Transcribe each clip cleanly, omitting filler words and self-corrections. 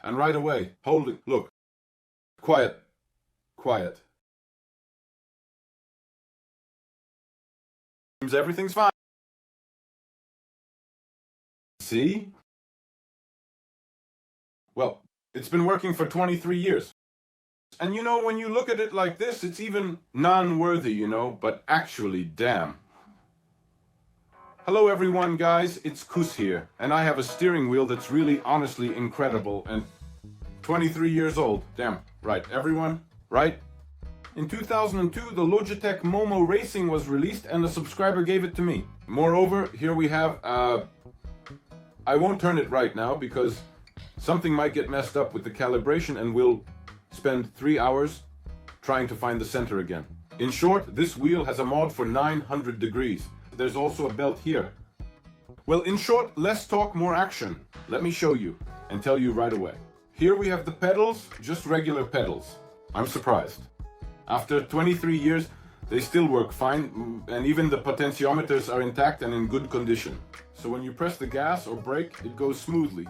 And right away, hold it, look. Quiet. Quiet. Everything's fine. See? Well, it's been working for 23 years. And you know, when you look at it like this, it's even non-worthy, you know, but actually, damn. Hello everyone, guys, it's Kus here, and I have a steering wheel that's really honestly incredible and 23 years old. Damn, right, everyone, right? In 2002, the Logitech MOMO Racing was released and a subscriber gave it to me. Moreover, here we have, I won't turn it right now because something might get messed up with the calibration and we'll spend 3 hours trying to find the center again. In short, this wheel has a mod for 900 degrees. There's also a belt here. Well, in short, less talk, more action. Let me show you and tell you right away. Here we have the pedals, just regular pedals. I'm surprised. After 23 years, they still work fine, and even the potentiometers are intact and in good condition. So when you press the gas or brake, it goes smoothly.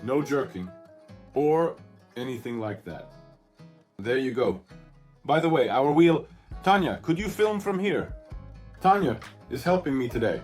No jerking or anything like that. There you go. By the way, our wheel, Tanya, could you film from here? Tanya is helping me today.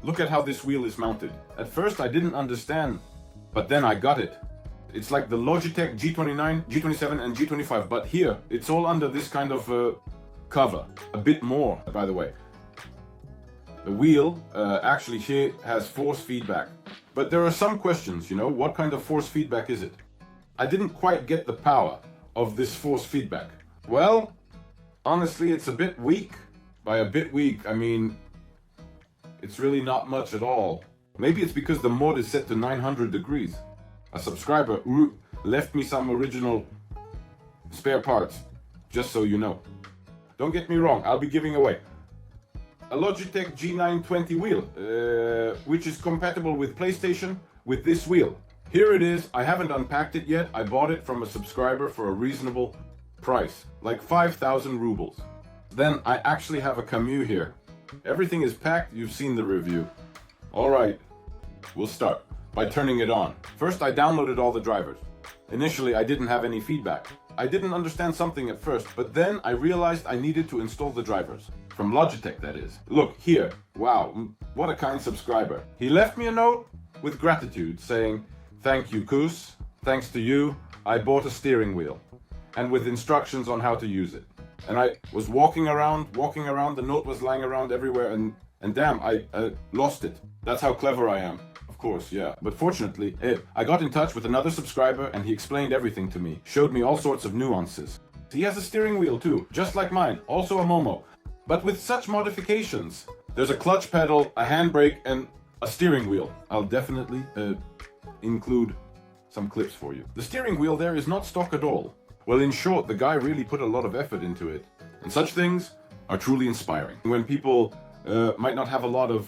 Look at how this wheel is mounted. At first I didn't understand, but then I got it. It's like the Logitech G29, G27 and G25, but here it's all under this kind of cover. A bit more, by the way. The wheel actually here has force feedback. But there are some questions, you know, what kind of force feedback is it? I didn't quite get the power of this force feedback. Well, honestly, it's a bit weak. By a bit weak, I mean, it's really not much at all. Maybe it's because the mod is set to 900 degrees. A subscriber left me some original spare parts, just so you know. Don't get me wrong, I'll be giving away a Logitech G920 wheel, which is compatible with PlayStation with this wheel. Here it is. I haven't unpacked it yet. I bought it from a subscriber for a reasonable price, like 5,000 rubles. Then I actually have a Camus here. Everything is packed, you've seen the review. Alright, we'll start by turning it on. First I downloaded all the drivers. Initially I didn't have any feedback. I didn't understand something at first, but then I realized I needed to install the drivers. From Logitech, that is. Look, here. Wow, what a kind subscriber. He left me a note with gratitude saying, "Thank you, Kus. Thanks to you, I bought a steering wheel." And with instructions on how to use it. And I was walking around, the note was lying around everywhere, and damn, I lost it. That's how clever I am. Of course, yeah. But fortunately, I got in touch with another subscriber and he explained everything to me. Showed me all sorts of nuances. He has a steering wheel too, just like mine, also a Momo. But with such modifications. There's a clutch pedal, a handbrake, and a steering wheel. I'll definitely include some clips for you. The steering wheel there is not stock at all. Well, in short, the guy really put a lot of effort into it. And such things are truly inspiring. When people might not have a lot of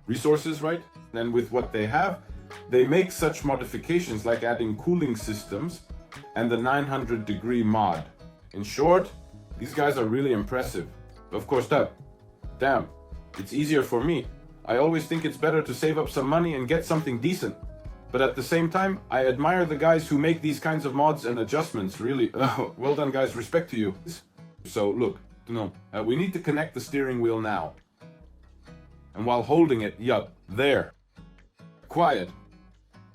resources, right? And with what they have, they make such modifications like adding cooling systems and the 900 degree mod. In short, these guys are really impressive. Of course, damn, it's easier for me. I always think it's better to save up some money and get something decent. But at the same time, I admire the guys who make these kinds of mods and adjustments, really. Well done, guys, respect to you. So look, we need to connect the steering wheel now. And while holding it, yup, there. Quiet.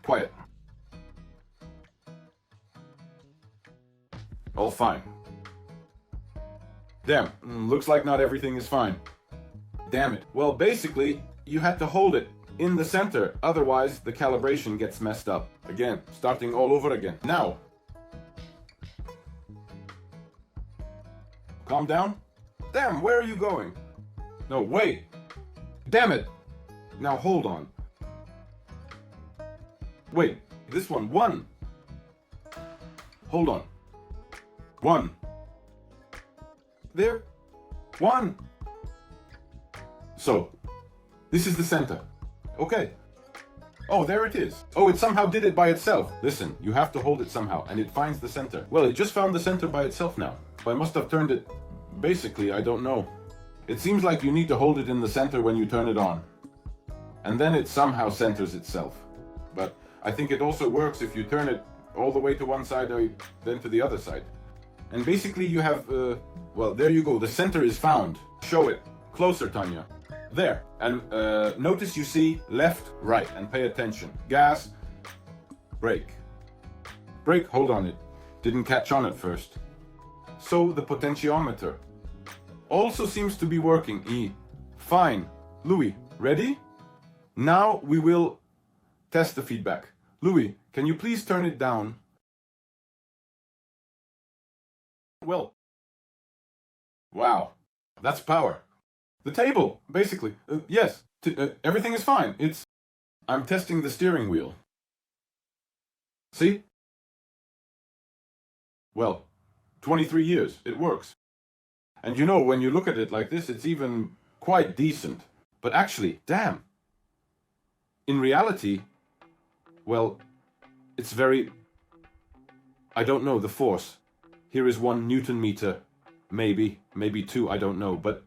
Quiet. All fine. Damn, looks like not everything is fine. Damn it. Well, basically, you had to hold it in the center, otherwise the calibration gets messed up. Again, starting all over again. Now. Calm down. Damn, where are you going? No, wait. Damn it. Now hold on. Wait, this one. Hold on. 1. There. 1. So, this is the center. Okay. Oh, there it is. Oh, it somehow did it by itself. Listen, you have to hold it somehow, and it finds the center. Well, it just found the center by itself now. I must have turned it... Basically, I don't know. It seems like you need to hold it in the center when you turn it on. And then it somehow centers itself. But I think it also works if you turn it all the way to one side, then to the other side. And basically you have, well, there you go, the center is found. Show it. Closer, Tanya. There. And notice you see left, right, and pay attention. Gas, brake. Brake, hold on, it didn't catch on at first. So the potentiometer also seems to be working. Fine. Louis, ready? Now we will test the feedback. Louis, can you please turn it down? Well, wow, that's power. The table, basically. Yes, everything is fine. I'm testing the steering wheel. See? Well, 23 years, it works. And you know, when you look at it like this, it's even quite decent. But actually, damn. In reality, well, it's very, I don't know, the force. Here is 1 Newton meter, maybe 2, I don't know, but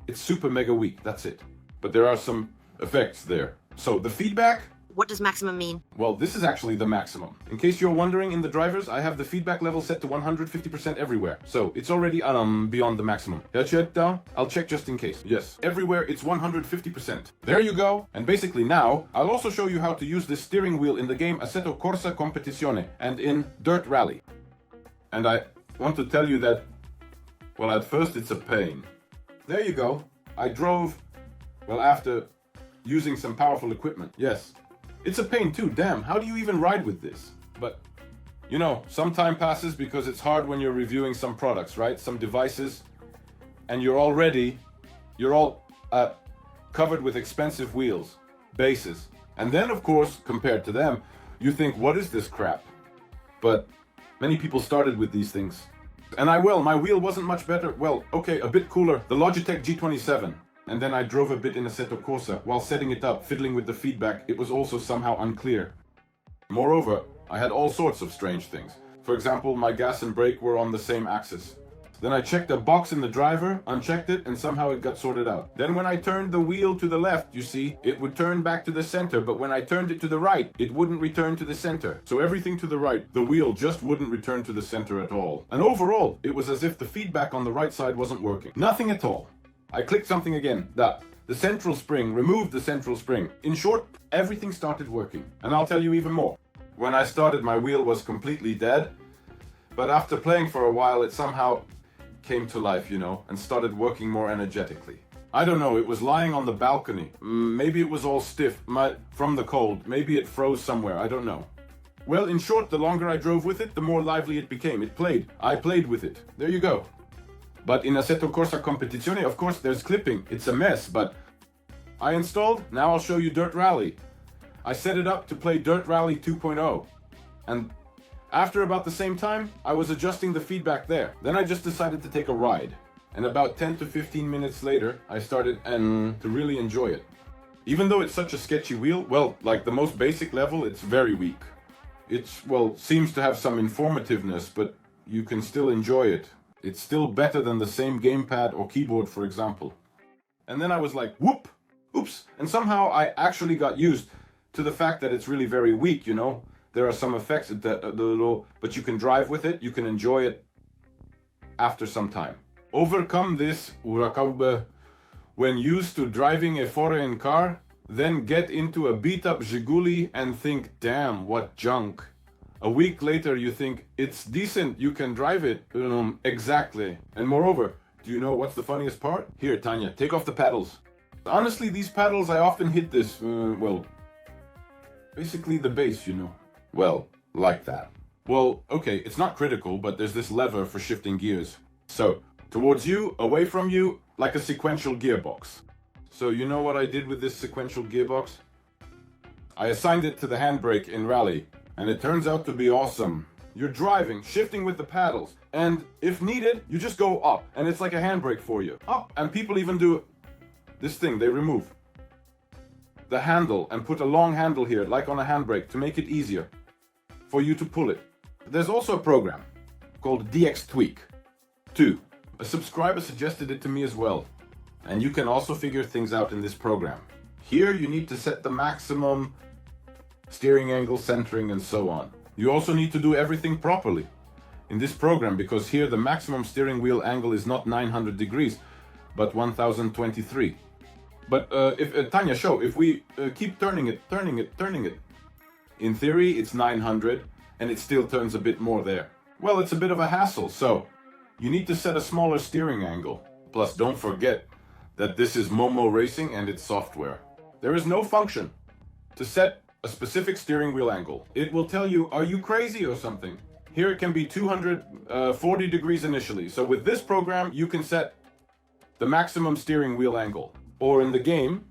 it's super mega weak, that's it. But there are some effects there. So the feedback. What does maximum mean? Well, this is actually the maximum. In case you're wondering, in the drivers, I have the feedback level set to 150% everywhere. So it's already beyond the maximum. I'll check just in case. Yes, everywhere it's 150%. There you go. And basically now, I'll also show you how to use this steering wheel in the game Assetto Corsa Competizione and in Dirt Rally. And I want to tell you that, well, at first it's a pain. There you go. I drove, well, after using some powerful equipment. Yes. It's a pain too, damn, how do you even ride with this? But, you know, some time passes because it's hard when you're reviewing some products, right? Some devices, and you're all covered with expensive wheels, bases. And then, of course, compared to them, you think, what is this crap? But many people started with these things. And my wheel wasn't much better. Well, okay, a bit cooler. The Logitech G27. And then I drove a bit in Assetto Corsa. While setting it up, fiddling with the feedback, it was also somehow unclear. Moreover, I had all sorts of strange things. For example, my gas and brake were on the same axis. Then I checked a box in the driver, unchecked it, and somehow it got sorted out. Then when I turned the wheel to the left, you see, it would turn back to the center, but when I turned it to the right, it wouldn't return to the center. So everything to the right, the wheel just wouldn't return to the center at all. And overall, it was as if the feedback on the right side wasn't working. Nothing at all. I clicked something again, the central spring, removed the central spring. In short, everything started working. And I'll tell you even more. When I started, my wheel was completely dead, but after playing for a while, it somehow came to life, you know, and started working more energetically. I don't know, it was lying on the balcony. Maybe it was all stiff from the cold. Maybe it froze somewhere, I don't know. Well, in short, the longer I drove with it, the more lively it became. It played. I played with it. There you go. But in Assetto Corsa Competizione, of course, there's clipping. It's a mess, but I installed. Now I'll show you Dirt Rally. I set it up to play Dirt Rally 2.0. And after about the same time, I was adjusting the feedback there. Then I just decided to take a ride. And about 10 to 15 minutes later, I started to really enjoy it. Even though it's such a sketchy wheel, well, like the most basic level, it's very weak. Seems to have some informativeness, but you can still enjoy it. It's still better than the same gamepad or keyboard, for example. And then I was like, whoop, oops. And somehow I actually got used to the fact that it's really very weak, you know. There are some effects, but you can drive with it, you can enjoy it after some time. Overcome this when used to driving a foreign car, then get into a beat-up Zhiguli and think, damn, what junk. A week later you think, it's decent, you can drive it. Exactly. And moreover, do you know what's the funniest part? Here, Tanya, take off the paddles. Honestly, these paddles, I often hit this, basically the base, you know. Well, like that. Well, okay, it's not critical, but there's this lever for shifting gears. So, towards you, away from you, like a sequential gearbox. So you know what I did with this sequential gearbox? I assigned it to the handbrake in Rally. And it turns out to be awesome. You're driving, shifting with the paddles, and if needed, you just go up, and it's like a handbrake for you. Up, and people even do this thing, they remove the handle and put a long handle here, like on a handbrake, to make it easier for you to pull it. There's also a program called DX Tweak 2. A subscriber suggested it to me as well, and you can also figure things out in this program. Here you need to set the maximum steering angle, centering, and so on. You also need to do everything properly in this program, because here the maximum steering wheel angle is not 900 degrees, but 1023. But if Tanya, show, if we keep turning it, in theory it's 900 and it still turns a bit more there. Well, it's a bit of a hassle, so you need to set a smaller steering angle. Plus, don't forget that this is MOMO Racing and it's software. There is no function to set a specific steering wheel angle. It will tell you, are you crazy or something? Here it can be 240 degrees initially. So with this program, you can set the maximum steering wheel angle. Or in the game,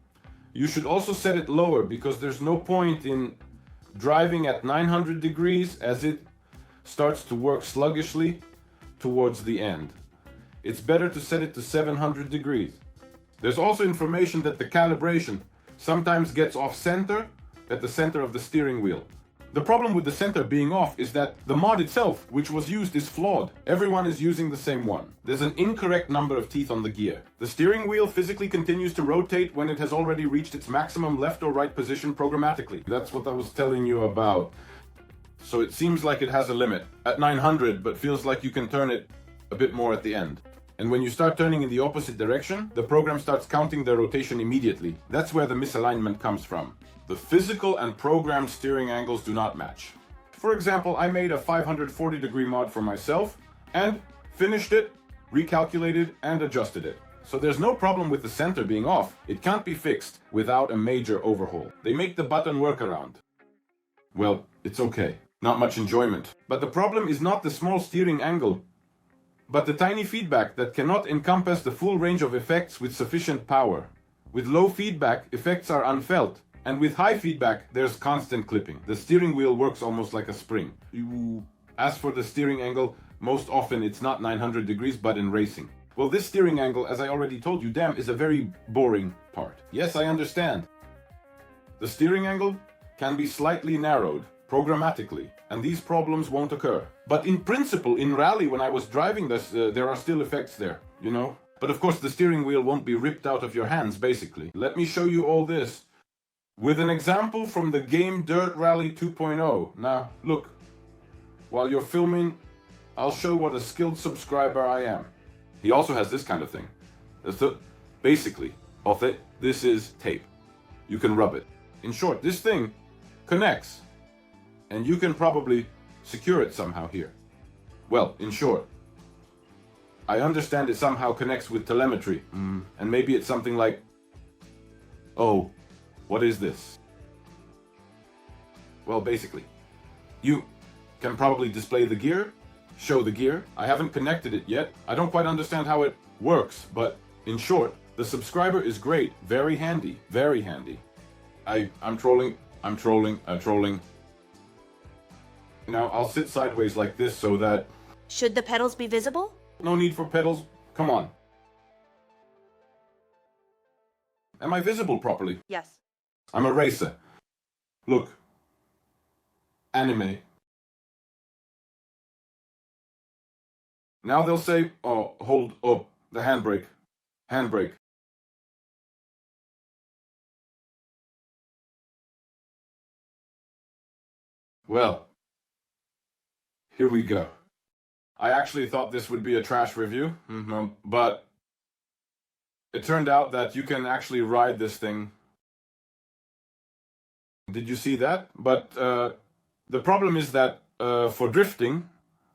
you should also set it lower, because there's no point in driving at 900 degrees as it starts to work sluggishly towards the end. It's better to set it to 700 degrees. There's also information that the calibration sometimes gets off center at the center of the steering wheel. The problem with the center being off is that the mod itself, which was used, is flawed. Everyone is using the same one. There's an incorrect number of teeth on the gear. The steering wheel physically continues to rotate when it has already reached its maximum left or right position programmatically. That's what I was telling you about. So it seems like it has a limit at 900, but feels like you can turn it a bit more at the end. And when you start turning in the opposite direction, the program starts counting the rotation immediately. That's where the misalignment comes from. The physical and programmed steering angles do not match. For example, I made a 540 degree mod for myself and finished it, recalculated and adjusted it. So there's no problem with the center being off. It can't be fixed without a major overhaul. They make the button workaround. Well, it's okay. Not much enjoyment. But the problem is not the small steering angle, but the tiny feedback that cannot encompass the full range of effects with sufficient power. With low feedback, effects are unfelt. And with high feedback, there's constant clipping. The steering wheel works almost like a spring. As for the steering angle, most often it's not 900 degrees, but in racing. Well, this steering angle, as I already told you, damn, is a very boring part. Yes, I understand. The steering angle can be slightly narrowed, programmatically, and these problems won't occur. But in principle, in rally, when I was driving this, there are still effects there, you know? But of course, the steering wheel won't be ripped out of your hands, basically. Let me show you all this with an example from the game Dirt Rally 2.0. Now, look, while you're filming, I'll show what a skilled subscriber I am. He also has this kind of thing. Basically, off it, this is tape. You can rub it. In short, this thing connects, and you can probably secure it somehow here. Well, in short, I understand it somehow connects with telemetry, and maybe it's something like, oh, what is this? Well, basically, you can probably display the gear, show the gear. I haven't connected it yet. I don't quite understand how it works, but in short, the subscriber is great, very handy, very handy. I'm trolling. Now, I'll sit sideways like this so that... Should the pedals be visible? No need for pedals. Come on. Am I visible properly? Yes. I'm a racer. Look. Anime. Now they'll say, oh, hold up, the handbrake. Handbrake. Well, here we go. I actually thought this would be a trash review, but it turned out that you can actually ride this thing. Did you see that? But the problem is that for drifting,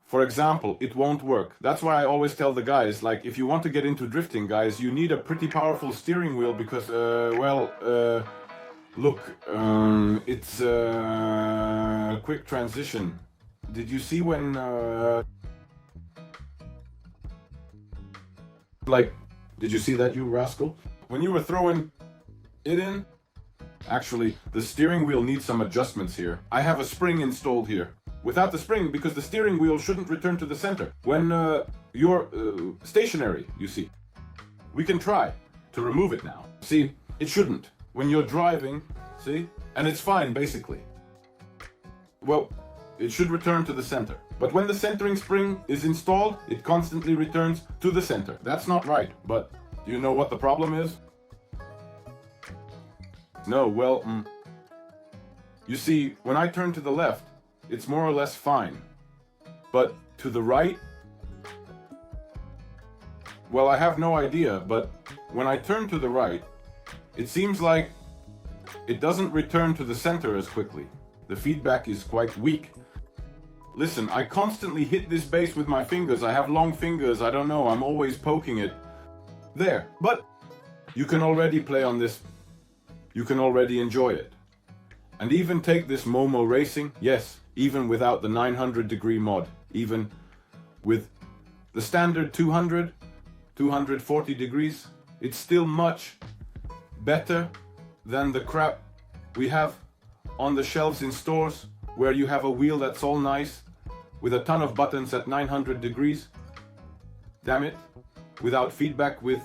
for example, it won't work. That's why I always tell the guys, like, if you want to get into drifting, guys, you need a pretty powerful steering wheel because, look, it's a quick transition. Did you see when, did you see that, you rascal? When you were throwing it in, actually, the steering wheel needs some adjustments here. I have a spring installed here. Without the spring, because the steering wheel shouldn't return to the center. When you're stationary, you see. We can try to remove it now. See, it shouldn't. When you're driving, see? And it's fine, basically. Well, it should return to the center. But when the centering spring is installed, it constantly returns to the center. That's not right, but do you know what the problem is? No, well, you see, when I turn to the left, it's more or less fine. But to the right, well, I have no idea, but when I turn to the right, it seems like it doesn't return to the center as quickly. The feedback is quite weak. Listen, I constantly hit this base with my fingers. I have long fingers, I don't know, I'm always poking it. There, but you can already play on this. You can already enjoy it. And even take this MOMO Racing, yes, even without the 900-degree mod, even with the standard 240 degrees, it's still much better than the crap we have on the shelves in stores, where you have a wheel that's all nice with a ton of buttons at 900 degrees. Damn it, without feedback, with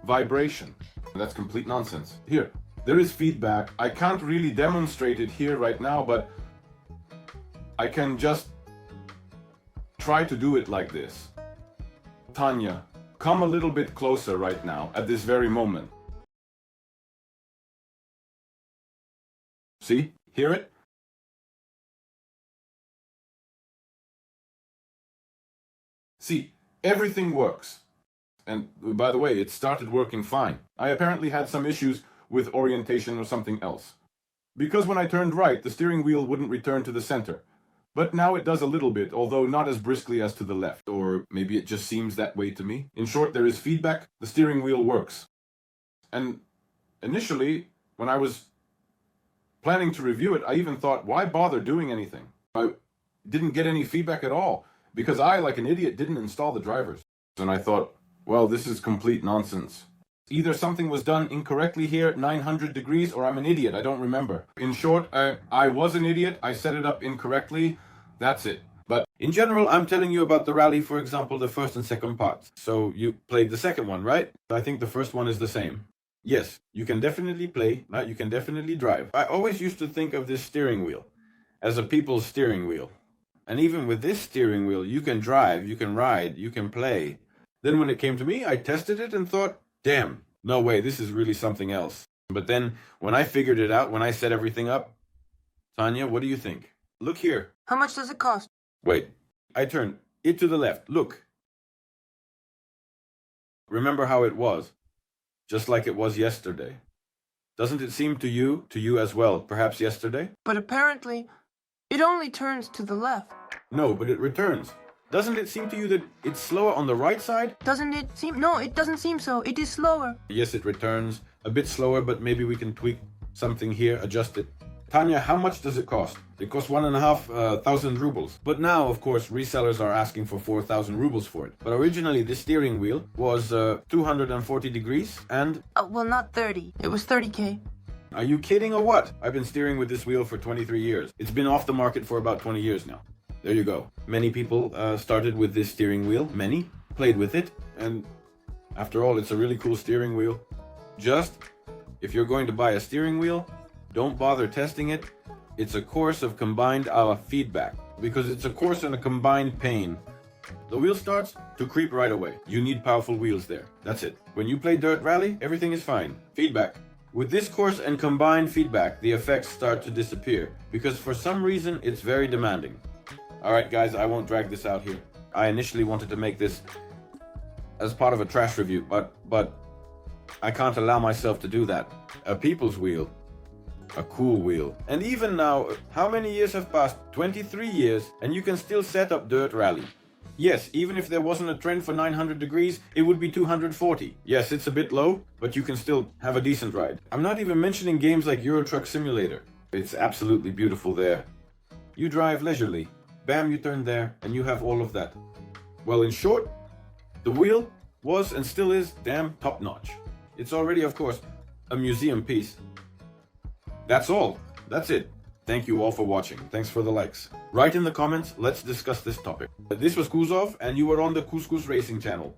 vibration. That's complete nonsense. Here, there is feedback. I can't really demonstrate it here right now, but I can just try to do it like this. Tanya, come a little bit closer right now, at this very moment. See? Hear it? See, everything works. And by the way, it started working fine. I apparently had some issues with orientation or something else. Because when I turned right, the steering wheel wouldn't return to the center. But now it does a little bit, although not as briskly as to the left. Or maybe it just seems that way to me. In short, there is feedback, the steering wheel works. And initially, when I was planning to review it, I even thought, why bother doing anything? I didn't get any feedback at all, because I, like an idiot, didn't install the drivers. And I thought, well, this is complete nonsense. Either something was done incorrectly here, 900 degrees, or I'm an idiot, I don't remember. In short, I was an idiot, I set it up incorrectly, that's it. But in general, I'm telling you about the rally, for example, the first and second parts. So you played the second one, right? I think the first one is the same. Yes, you can definitely play, you can definitely drive. I always used to think of this steering wheel as a people's steering wheel. And even with this steering wheel, you can drive, you can ride, you can play. Then when it came to me, I tested it and thought, damn, no way, this is really something else. But then when I figured it out, when I set everything up, Tanya, what do you think? Look here. How much does it cost? Wait, I turn it to the left. Look. Remember how it was. Just like it was yesterday. Doesn't it seem to you as well, perhaps yesterday? But apparently, it only turns to the left. No, but it returns. Doesn't it seem to you that it's slower on the right side? Doesn't it seem? No, it doesn't seem so. It is slower. Yes, it returns. A bit slower, but maybe we can tweak something here, adjust it. Tanya, how much does it cost? It costs 1,500 rubles. But now, of course, resellers are asking for 4,000 rubles for it. But originally, the steering wheel was 240 degrees and... well, not 30. It was 30K. Are you kidding or what? I've been steering with this wheel for 23 years. It's been off the market for about 20 years now. There you go. Many people started with this steering wheel. Many played with it. And after all, it's a really cool steering wheel. Just, if you're going to buy a steering wheel, don't bother testing it. It's a course of combined feedback, because it's a course in a combined pain. The wheel starts to creep right away. You need powerful wheels there. That's it. When you play Dirt Rally, everything is fine. Feedback. With this course and combined feedback, the effects start to disappear, because for some reason it's very demanding. Alright guys, I won't drag this out here. I initially wanted to make this as part of a trash review, but I can't allow myself to do that. A people's wheel. A cool wheel. And even now, how many years have passed? 23 years, and you can still set up Dirt Rally. Yes, even if there wasn't a trend for 900 degrees, it would be 240. Yes, it's a bit low, but you can still have a decent ride. I'm not even mentioning games like Euro Truck Simulator. It's absolutely beautiful there. You drive leisurely. Bam, you turn there, and you have all of that. Well, in short, the wheel was and still is damn top-notch. It's already, of course, a museum piece. That's all. That's it. Thank you all for watching. Thanks for the likes. Write in the comments, let's discuss this topic. This was Kuzov, and you were on the Kus-Kus Racing channel.